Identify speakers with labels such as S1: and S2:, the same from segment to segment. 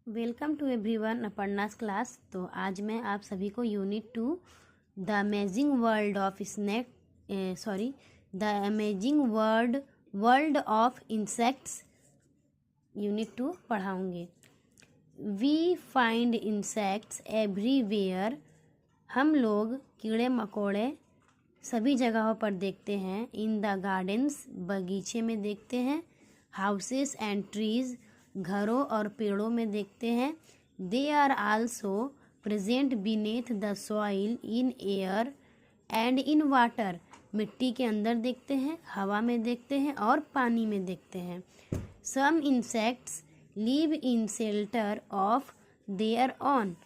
S1: Welcome to everyone Aparna's class. तो आज मैं आप सभी को unit 2 the amazing world of the amazing world of insects unit 2 पढ़ाऊँगी। We find insects everywhere. हम लोग कीड़े मकोड़े सभी जगहों पर देखते हैं। इन द गार्डन्स, बगीचे में देखते हैं। हाउसेस एंड ट्रीज, घरों और पेड़ों में देखते हैं। They are also present beneath the soil, in air and in water. मिट्टी के अंदर देखते हैं, हवा में देखते हैं और पानी में देखते हैं। Some insects live in shelter of their own.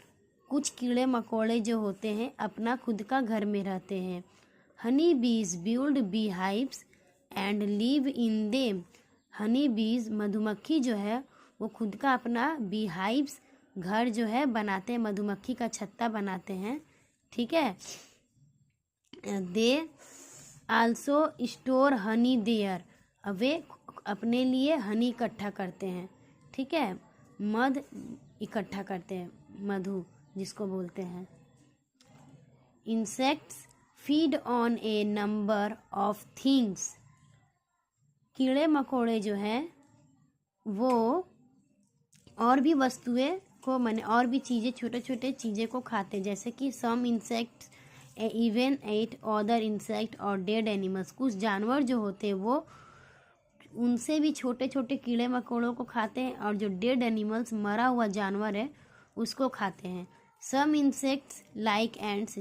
S1: कुछ कीड़े मकोड़े जो होते हैं अपना खुद का घर में रहते हैं। हनी बीज build bee hives and live in them. Honey बीज मधुमक्खी जो है वो खुद का अपना बी हाइव्स घर जो है बनाते हैं, मधुमक्खी का छत्ता बनाते हैं। ठीक है। They also store honey there. वे अपने लिए हनी इकट्ठा करते हैं। ठीक है, मध इकट्ठा करते हैं, मधु जिसको बोलते हैं। Insects feed on A number of things. कीड़े मकोड़े जो हैं वो और भी वस्तुएं को और भी चीज़ें, छोटे छोटे चीज़ें को खाते हैं। जैसे कि some insects even eat other insect और डेड एनिमल्स। कुछ जानवर जो होते हैं वो उनसे भी छोटे छोटे कीड़े मकोड़ों को खाते हैं, और जो डेड एनिमल्स, मरा हुआ जानवर है, उसको खाते हैं। सम इंसेक्ट्स लाइक एंड्स,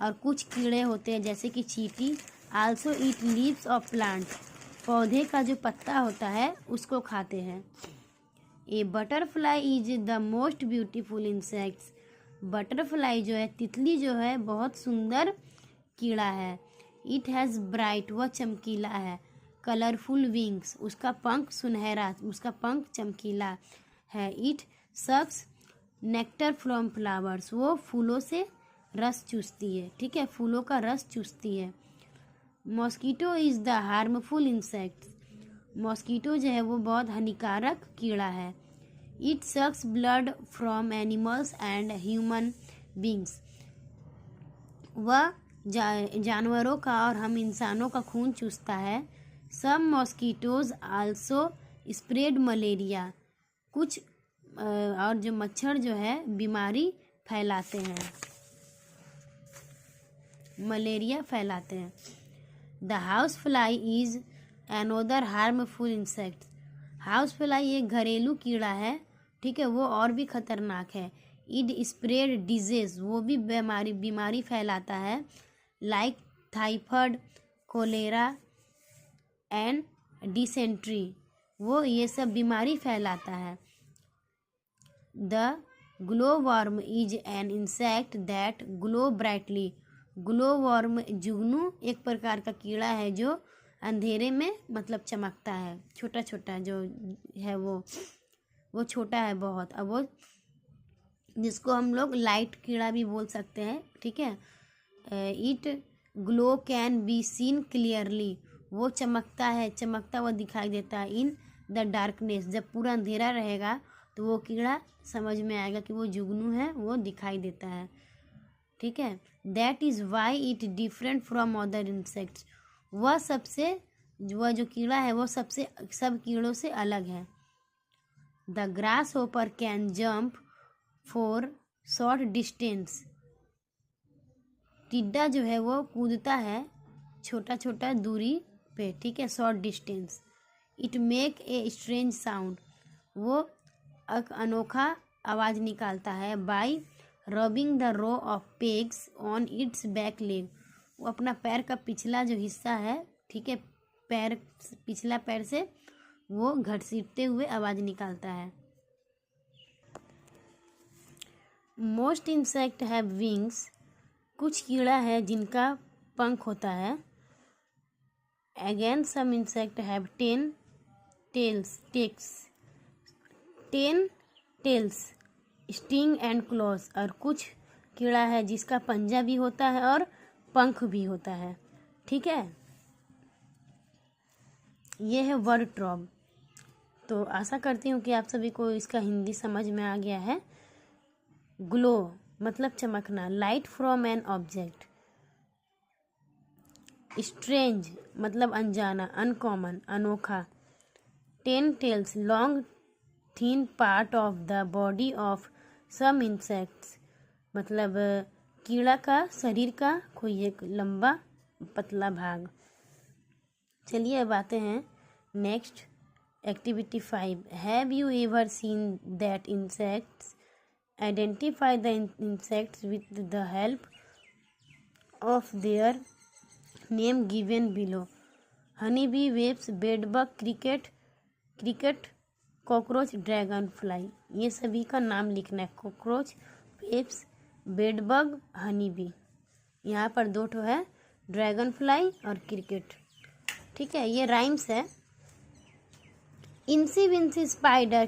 S1: और कुछ कीड़े होते हैं जैसे कि चींटी, also eat leaves of plants. पौधे का जो पत्ता होता है उसको खाते हैं। ए butterfly is the most beautiful insects. Butterfly जो है, तितली जो है, बहुत सुंदर कीड़ा है। इट हैज़ ब्राइट, वह चमकीला है। कलरफुल विंग्स, उसका पंख सुनहरा, उसका पंख चमकीला है। It sucks nectar from flowers, वो फूलों से रस चूसती है। ठीक है, फूलों का रस चूसती है। Mosquito is the harmful insects. Mosquito जो है वो बहुत हानिकारक कीड़ा है। It sucks blood from animals and human beings. वह जानवरों का और हम इंसानों का खून चूसता है। सम मॉस्किटोज आल्सो स्प्रेड मलेरिया। कुछ और जो मच्छर जो है बीमारी फैलाते हैं, मलेरिया फैलाते हैं। The house fly is another harmful insect. House fly एक घरेलू कीड़ा है। ठीक है, वो और भी खतरनाक है। इट स्प्रेड डिजीज, वो भी बीमारी फैलाता है। Like typhoid, cholera and dysentery, वो ये सब बीमारी फैलाता है। The glow worm is an insect that glow brightly. Glow worm, जुगनू, एक प्रकार का कीड़ा है जो अंधेरे में मतलब चमकता है। छोटा छोटा जो है वो छोटा है बहुत। अब वो जिसको हम लोग लाइट कीड़ा भी बोल सकते हैं। ठीक है। It glow can be seen clearly, वो चमकता है, चमकता हुआ दिखाई देता है। इन द डार्कनेस, जब पूरा अंधेरा रहेगा तो वो कीड़ा समझ में आएगा कि वो जुगनू है, वो दिखाई देता है। ठीक है। That is why it different from other insects. वह जो कीड़ा है वो सब कीड़ों से अलग है। The grass hopper can jump for short distance. टिड्डा जो है वो कूदता है छोटा छोटा दूरी पे। ठीक है, short distance. It make a strange sound, वो एक अनोखा आवाज़ निकालता है। By rubbing the row of pegs on its back leg, वो अपना पैर का पिछला जो हिस्सा है, ठीक है, पिछला पैर से वो घसीटते हुए आवाज़ निकालता है। Most insect have wings. कुछ कीड़ा है जिनका पंख होता है। Again some insect have 10 tails, sting and claws. और कुछ कीड़ा है जिसका पंजा भी होता है और पंख भी होता है। ठीक है, ये है वर्ड ट्रॉब। तो आशा करती हूँ कि आप सभी को इसका हिंदी समझ में आ गया है। ग्लो मतलब चमकना, light from an object. Strange मतलब अनजाना, अनकॉमन, अनोखा। 10 tails, long thin part of the body of some insects, मतलब कीड़ा का शरीर का कोई एक लंबा पतला भाग। चलिए अब आते हैं next activity 5। Have you ever seen that insects? Identify the insects with the help of their name given below. Honey bee, webs, bedbug, cricket, cockroach, dragonfly. ये सभी का नाम लिखना है। Cockroach, webs, bedbug, honey bee. यहाँ पर 2 ठो है, ड्रैगन फ्लाई और क्रिकेट। ठीक है, ये राइम्स है। Incy wincy spider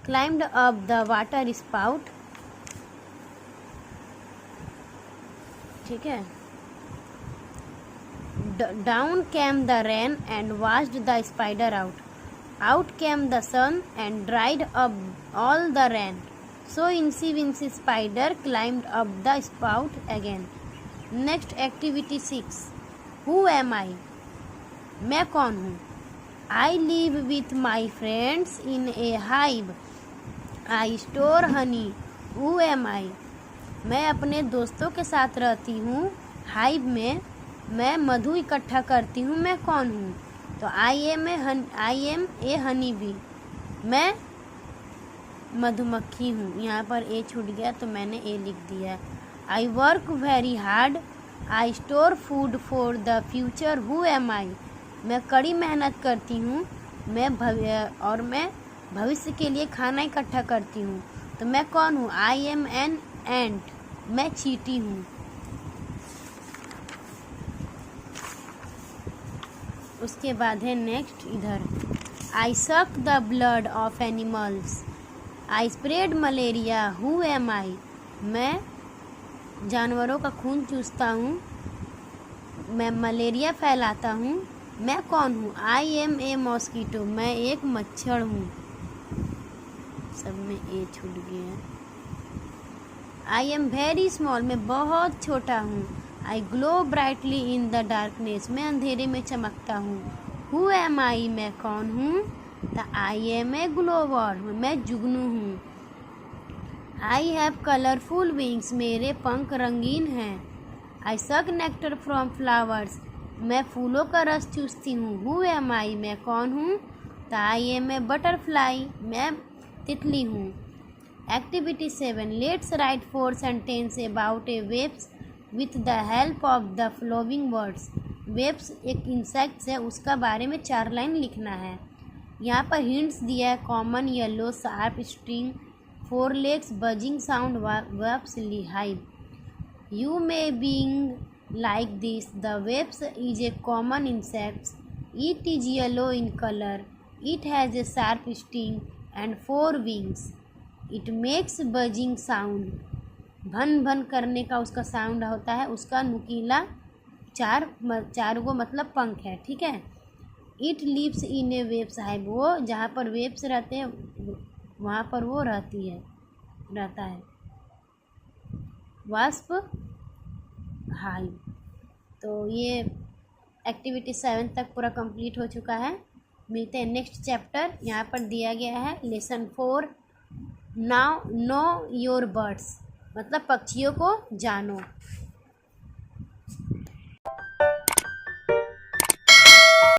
S1: climbed up the water spout। ठीक है। Down came the rain and washed the spider out. Out came the sun and dried up all the rain. So Incy Wincy Spider climbed up the spout again. Next activity 6. Who am I? मैं कौन हूँ? I live with my friends in a hive. I store honey. Who am I? मैं अपने दोस्तों के साथ रहती हूँ हाइव में। मैं मधु इकट्ठा करती हूँ। मैं कौन हूँ? तो I am a honey bee. मैं मधुमक्खी हूँ। यहाँ पर ए छूट गया तो मैंने ए लिख दिया। I work very hard. I store food for the future. Who am I? मैं कड़ी मेहनत करती हूँ। मैं भविष्य के लिए खाना इकट्ठा करती हूँ। तो मैं कौन हूँ? I M an ant. मैं चींटी हूँ। उसके बाद है नेक्स्ट इधर। I suck the blood of animals. I spread malaria. Who am I? मैं जानवरों का खून चूसता हूँ। मैं मलेरिया फैलाता हूँ। मैं कौन हूँ? I am a mosquito. मैं एक मच्छर हूँ। सब में ए छूट गया। I am very small. मैं बहुत छोटा हूँ। I glow brightly in the darkness. मैं अंधेरे में चमकता हूँ। Who am I? मैं कौन हूँ? The I am a glower. मैं जुगनू हूँ। I have colourful wings. मेरे पंख रंगीन हैं। आई सक नेक्टर फ्रॉम फ्लावर्स। मैं फूलों का रस चूसती हूँ। Who am I? मैं कौन हूँ? The I am a butterfly. मैं तितली हूँ। Activity 7। Let's write 4 sentence about a webs with the help of the following words. Webs एक इंसेक्ट्स है, उसका बारे में 4 लाइन लिखना है। यहाँ पर हिंट्स दिया है। Common, yellow, sharp sting, 4 legs, buzzing sound, webs, hive. You may being like this. The webs is a common insects. It is yellow in colour. It has a sharp sting and 4 wings. It makes buzzing sound. भन भन करने का उसका sound होता है। उसका नुकीला 4 गो मतलब पंख है। ठीक है। It lives in a webs hive. वो जहाँ पर वेब्स रहते हैं वहाँ पर वो रहता है वास्प हाइव। तो ये एक्टिविटी 7 तक पूरा कंप्लीट हो चुका है। मिलते हैं नेक्स्ट चैप्टर। यहाँ पर दिया गया है lesson 4। Now know your birds, मतलब पक्षियों को जानो।